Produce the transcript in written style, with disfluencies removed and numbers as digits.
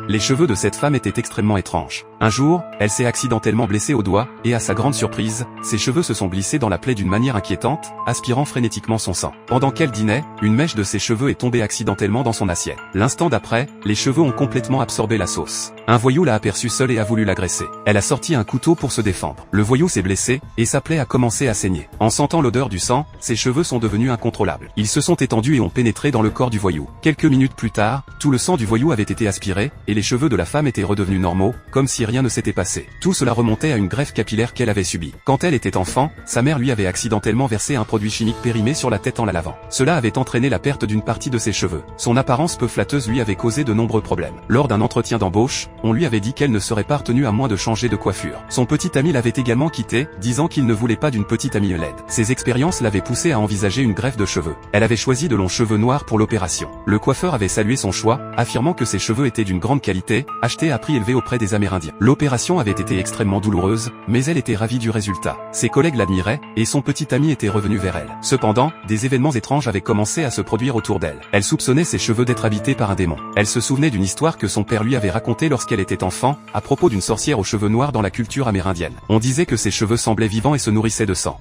Les cheveux de cette femme étaient extrêmement étranges. Un jour, elle s'est accidentellement blessée au doigt, et à sa grande surprise, ses cheveux se sont glissés dans la plaie d'une manière inquiétante, aspirant frénétiquement son sang. Pendant qu'elle dînait, une mèche de ses cheveux est tombée accidentellement dans son assiette. L'instant d'après, les cheveux ont complètement absorbé la sauce. Un voyou l'a aperçue seule et a voulu l'agresser. Elle a sorti un couteau pour se défendre. Le voyou s'est blessé, et sa plaie a commencé à saigner. En sentant l'odeur du sang, ses cheveux sont devenus incontrôlables. Ils se sont étendus et ont pénétré dans le corps du voyou. Quelques minutes plus tard, tout le sang du voyou avait été aspiré, et les cheveux de la femme étaient redevenus normaux, comme si rien ne s'était passé. Tout cela remontait à une greffe capillaire qu'elle avait subie. Quand elle était enfant, sa mère lui avait accidentellement versé un produit chimique périmé sur la tête en la lavant. Cela avait entraîné la perte d'une partie de ses cheveux. Son apparence peu flatteuse lui avait causé de nombreux problèmes. Lors d'un entretien d'embauche, on lui avait dit qu'elle ne serait pas retenue à moins de changer de coiffure. Son petit ami l'avait également quitté, disant qu'il ne voulait pas d'une petite amie laide. Ses expériences l'avaient poussée à envisager une greffe de cheveux. Elle avait choisi de longs cheveux noirs pour l'opération. Le coiffeur avait salué son choix, affirmant que ses cheveux étaient d'une grande qualité, achetés à prix élevé auprès des Amérindiens. L'opération avait été extrêmement douloureuse, mais elle était ravie du résultat. Ses collègues l'admiraient, et son petit ami était revenu vers elle. Cependant, des événements étranges avaient commencé à se produire autour d'elle. Elle soupçonnait ses cheveux d'être habités par un démon. Elle se souvenait d'une histoire que son père lui avait racontée lorsqu'elle était enfant, à propos d'une sorcière aux cheveux noirs dans la culture amérindienne. On disait que ses cheveux semblaient vivants et se nourrissaient de sang.